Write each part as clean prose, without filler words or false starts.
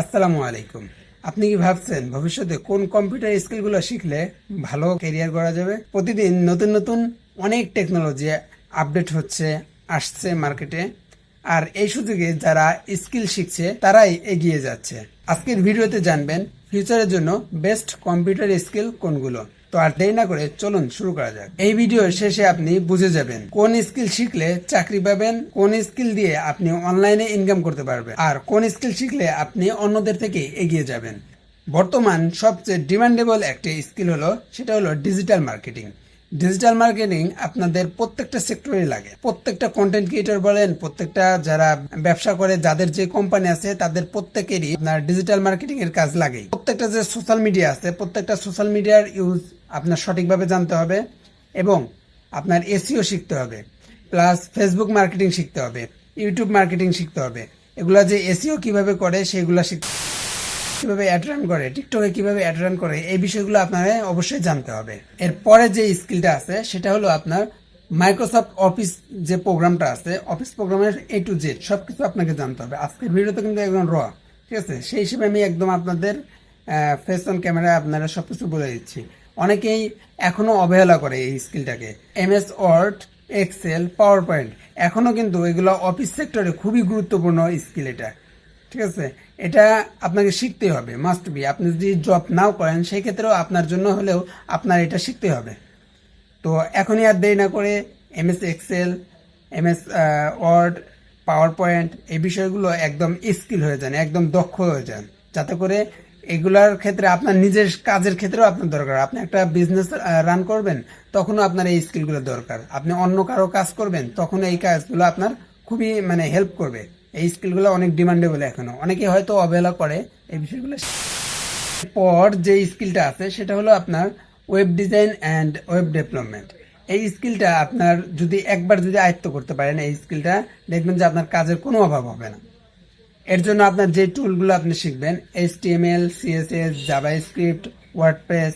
আসসালামু আলাইকুম। আপনি কি ভাবছেন ভবিষ্যতে কোন কম্পিউটার স্কিলগুলো শিখলে ভালো ক্যারিয়ার করা যাবে? প্রতিদিন নতুন নতুন অনেক টেকনোলজি আপডেট হচ্ছে, আসছে মার্কেটে। আর এই সুযোগে যারা স্কিল শিখছে তারাই এগিয়ে যাচ্ছে। আজকের ভিডিওতে জানবেন ফিউচারের জন্য বেস্ট কম্পিউটার স্কিল কোনগুলো। তো আর দেরি না করে চলুন শুরু করা যাক। এই ভিডিওর শেষে আপনি বুঝে যাবেন কোন স্কিল শিখলে চাকরি পাবেন, কোন স্কিল দিয়ে আপনি অনলাইনে ইনকাম করতে পারবেন, আর কোন স্কিল শিখলে আপনি অন্যদের থেকে এগিয়ে যাবেন। বর্তমান সবচেয়ে ডিমান্ডেবল একটা স্কিল হলো সেটা হলো ডিজিটাল মার্কেটিং। ডিজিটাল মার্কেটিং আপনাদের প্রত্যেকটা সেক্টরে লাগে। প্রত্যেকটা কন্টেন্ট ক্রিয়েটর বলেন, প্রত্যেকটা যারা ব্যবসা করে, যাদের যে কোম্পানি আছে তাদের প্রত্যেকেরই আপনার ডিজিটাল মার্কেটিং এর কাজ লাগে। প্রত্যেকটা যে সোশ্যাল মিডিয়া আছে, প্রত্যেকটা সোশ্যাল মিডিয়ার ইউজ আপনার সঠিকভাবে জানতে হবে এবং আপনার এসইও শিখতে হবে, প্লাস ফেসবুক মার্কেটিং শিখতে হবে, ইউটিউব মার্কেটিং শিখতে হবে। এগুলা যে এসইও কিভাবে করে সেগুলা শিখতে, কিভাবে অ্যাড রান করে, টিকটকে কিভাবে অ্যাড রান করে, এই বিষয়গুলো আপনাকে অবশ্যই জানতে হবে। এরপরে যে স্কিলটা আছে সেটা হলো আপনার মাইক্রোসফট অফিস যে প্রোগ্রামটা আছে, অফিস প্রোগ্রামের A to Z সবকিছু আপনাকে জানতে হবে। আজকের ভিডিওতে কিন্তু একদম ঠিক আছে, সেই হিসেবে আমি একদম আপনাদের ফেস অন ক্যামেরায় আপনারা সবকিছু বলে দিচ্ছি। অনেকেই এখনো অবহেলা করে এই স্কিলটাকে। MS Word, Excel, PowerPoint এখনো কিন্তু এগুলো অফিস সেক্টরে খুবই গুরুত্বপূর্ণ স্কিল। এটা ঠিক আছে, এটা আপনাকে শিখতে হবে, মাস্ট বি। আপনি যদি জব নাও করেন সেই ক্ষেত্রেও আপনার জন্য হলেও আপনার এটা শিখতে হবে। তো এখনই আর দেরি না করে MS Excel, MS Word, PowerPoint এই বিষয়গুলো একদম স্কিল হয়ে যান, একদম দক্ষ হয়ে যান, যাতে করে এগুলার ক্ষেত্রে আপনার নিজের কাজের ক্ষেত্রেও আপনার দরকার। আপনি একটা বিজনেস রান করবেন তখনও আপনার এই স্কিলগুলো দরকার। আপনি অন্য কারো কাজ করবেন তখন এই কাজগুলো আপনার খুবই হেল্প করবে। এই স্কিলগুলো অনেক ডিমান্ডেবল, এখনো অনেকে হয়তো অবহেলা করে এই বিষয়গুলো। পর যে স্কিলটা আছে সেটা হলো আপনার web design and web development. এই স্কিলটা আপনার যদি একবার আয়ত্ত করতে পারেন, এই স্কিলটা দেখবেন যে আপনার কাজের কোনো অভাব হবে না। এর জন্য আপনার যে টুলগুলো আপনি শিখবেন, HTML, CSS, জাভাস্ক্রিপ্ট, ওয়ার্ডপ্রেস,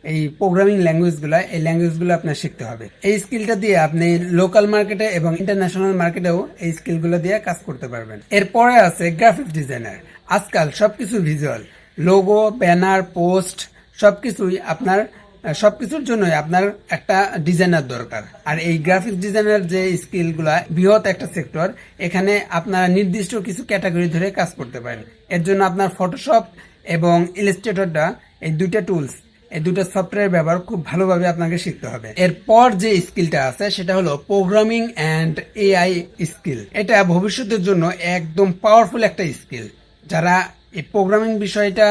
এই প্রোগ্রামিং ল্যাঙ্গুয়েজগুলো, এই ল্যাঙ্গুয়েজগুলো আপনার শিখতে হবে। এই স্কিলটা দিয়ে আপনি লোকাল মার্কেটে এবং ইন্টারন্যাশনাল মার্কেটেও এই স্কিলগুলো দিয়ে কাজ করতে পারবেন। এরপরে আছে গ্রাফিক ডিজাইনার। আজকাল সবকিছু ভিজুয়াল, লোগো, ব্যানার, পোস্ট সবকিছুর জন্যই আপনার একটা ডিজাইনার দরকার। আর এই গ্রাফিক ডিজাইনার যে স্কিলগুলা বৃহৎ একটা সেক্টর, এখানে আপনারা নির্দিষ্ট কিছু ক্যাটাগরি ধরে কাজ করতে পারেন। এর জন্য আপনার ফটোশপ এবং ইলাস্ট্রেটরটা, এই দুইটা সফটওয়্যার ব্যবহার খুব ভালোভাবে আপনাকে শিখতে হবে। এরপর যে স্কিলটা আছে সেটা হলো প্রোগ্রামিং অ্যান্ড AI স্কিল। এটা ভবিষ্যতের জন্য একদম পাওয়ারফুল একটা স্কিল। যারা এই প্রোগ্রামিং বিষয়টা,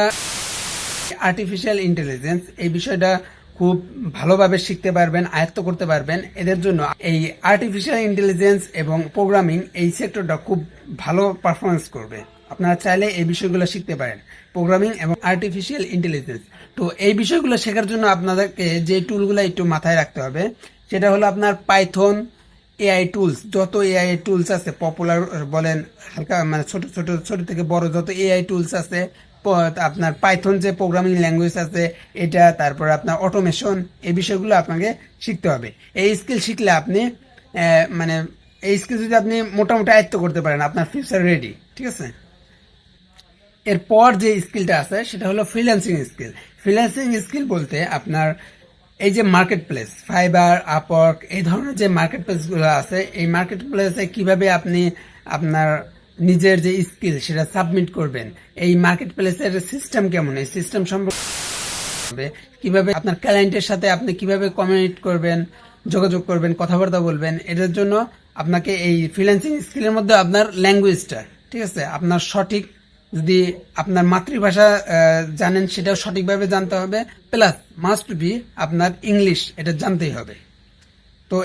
আর্টিফিশিয়াল ইন্টেলিজেন্স এই বিষয়টা খুব ভালোভাবে শিখতে পারবেন, আয়ত্ত করতে পারবেন, এদের জন্য এই আর্টিফিশিয়াল ইন্টেলিজেন্স এবং প্রোগ্রামিং এই সেক্টরটা খুব ভালো পারফরমেন্স করবে। আপনারা চাইলে এই বিষয়গুলো শিখতে পারেন, প্রোগ্রামিং এবং আর্টিফিশিয়াল ইন্টেলিজেন্স। তো এই বিষয়গুলো শেখার জন্য আপনাদেরকে যে টুলগুলো একটু মাথায় রাখতে হবে সেটা হলো আপনার পাইথন, AI টুলস। যত AI টুলস আছে, পপুলার বলেন, হালকা ছোট থেকে বড় যত AI টুলস আছে, আপনার পাইথন যে প্রোগ্রামিং ল্যাঙ্গুয়েজ আছে এটা, তারপর আপনার অটোমেশন, এই বিষয়গুলো আপনাকে শিখতে হবে। এই স্কিল শিখলে আপনি এই স্কিল যদি আপনি মোটামুটি আয়ত্ত করতে পারেন, আপনার ফিউচার রেডি। ঠিক আছে, এরপর যে স্কিলটা আছে সেটা হলো ফ্রিল্যান্সিং স্কিল। ফ্রিল্যান্সিং স্কিল বলতে আপনার এই যে মার্কেট প্লেস, ফাইবার, আপওয়ার্ক, এই ধরনের যে মার্কেট প্লেসগুলো আছে, এই মার্কেট প্লেসে কিভাবে আপনি আপনার নিজের যে স্কিল সেটা সাবমিট করবেন, এই মার্কেট প্লেসের সিস্টেম কেমন, এই সিস্টেম সম্পর্কে কিভাবে আপনার ক্লায়েন্টের সাথে আপনি কিভাবে কমিউনিকেট করবেন, যোগাযোগ করবেন, কথাবার্তা বলবেন, এটার জন্য আপনাকে এই ফ্রিল্যান্সিং স্কিলের মধ্যে আপনার ল্যাঙ্গুয়েজটা, ঠিক আছে, আপনার সঠিক, যদি আপনার মাতৃভাষা জানেন সেটাও সঠিকভাবে জানতে হবে, প্লাস মাস্ট বি আপনার ইংলিশ এটা জানতেই হবে। তো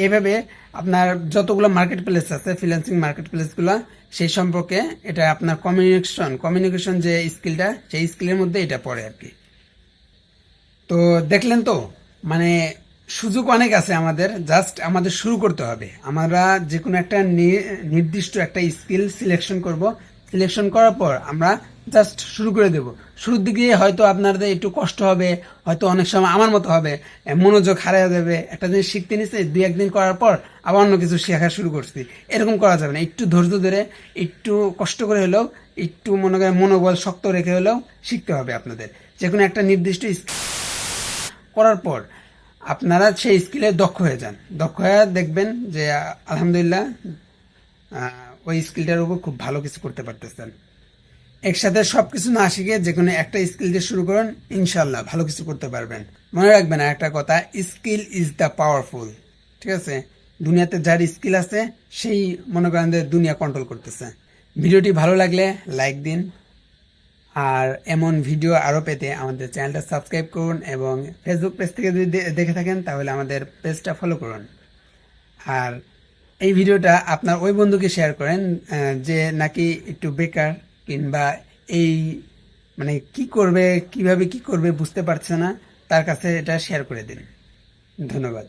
এইভাবে আপনার যতগুলো মার্কেট প্লেস আছে, ফ্রিল্যান্সিং মার্কেট প্লেসগুলো, সেই সম্পর্কে এটা আপনার কমিউনিকেশন যে স্কিলটা, সেই স্কিলের মধ্যে এটা পড়ে আর কি। তো দেখলেন তো, সুযোগ অনেক আছে আমাদের, জাস্ট আমাদের শুরু করতে হবে। আমরা যে কোনো একটা নির্দিষ্ট একটা স্কিল সিলেকশন করব, সিলেকশন করার পর আমরা জাস্ট শুরু করে দেব। শুরুর দিকে হয়তো আপনাদের একটু কষ্ট হবে, হয়তো অনেক সময় আমার মতো হবে, মনোযোগ হারিয়ে যাবে। একটা জিনিস শিখতে নিচ্ছে, 2-1 দিন করার পর আবার অন্য কিছু শেখা শুরু করছি, এরকম করা যাবে না। একটু ধৈর্য ধরে, একটু কষ্ট করে হলেও একটু মনে করেন মনোবল শক্ত রেখে হলেও শিখতে হবে আপনাদের। যে কোনো একটা নির্দিষ্ট করার পর আপনারা সেই স্কিলে দক্ষ হয়ে যান, দক্ষ হয়ে দেখবেন যে আলহামদুলিল্লাহ ওই স্কিলটার উপর খুব ভালো কিছু করতে পারতেছেন। একসাথে সবকিছু না শিখে যে কোনো একটা স্কিল দিয়ে শুরু করুন, ইনশাল্লাহ ভালো কিছু করতে পারবেন। মনে রাখবেন একটা কথা, স্কিল ইজ দ্য পাওয়ারফুল। ঠিক আছে, দুনিয়াতে যার স্কিল আছে সেই মনে করেন যে দুনিয়া কন্ট্রোল করতেছে। ভিডিওটি ভালো লাগলে লাইক দিন, আর এমন ভিডিও আরও পেতে আমাদের চ্যানেলটা সাবস্ক্রাইব করুন, এবং ফেসবুক পেজ থেকে যদি দেখে থাকেন তাহলে আমাদের পেজটা ফলো করুন। আর এই ভিডিওটা আপনার ওই বন্ধুকে শেয়ার করেন যে নাকি একটু বেকার, কিংবা এই মানে কি করবে কিভাবে কি করবে বুঝতে পারছে না, তার কাছে এটা শেয়ার করে দিন। ধন্যবাদ।